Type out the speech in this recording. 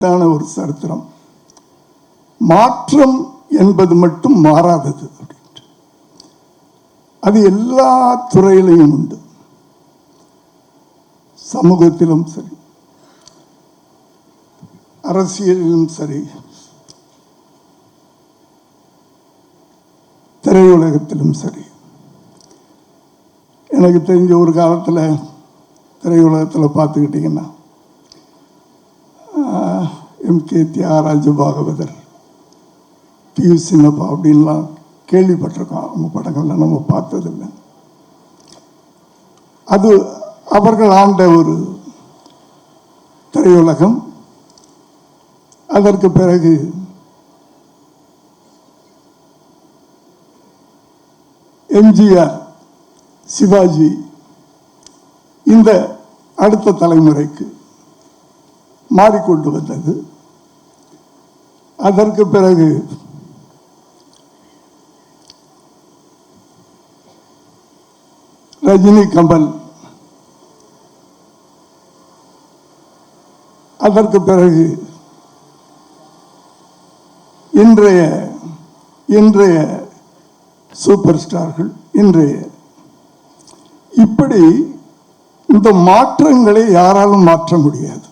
ஒரு சரித்திரம். மாற்றம் என்பது மட்டும் மாறாதது. அது எல்லா துறையிலையும் உண்டு. சமூகத்திலும் சரி, அரசியலிலும் சரி, திரையுலகத்திலும் சரி. எனக்கு தெரிஞ்ச ஒரு காலத்தில் திரையுலகத்தில் பார்த்துக்கிட்டிங்கன்னா எம்.கே. தியாகராஜ பாகவதர், பி.யு. சின்னப்பா அப்படின்லாம் கேள்விப்பட்டிருக்கோம். அவங்க படங்கள்லாம் நம்ம பார்த்ததில்லை. அது அவர்கள் ஆண்ட ஒரு திரையுலகம். அதற்கு பிறகு எம்ஜிஆர், சிவாஜி, இந்த அடுத்த தலைமுறைக்கு மாறிக்கொண்டு வந்தது. அதற்கு பிறகு ரஜினி, கமல், அதற்கு பிறகு இன்றைய சூப்பர் ஸ்டார்கள், இப்படி இந்த மாற்றங்களை யாராலும் மாற்ற முடியாது.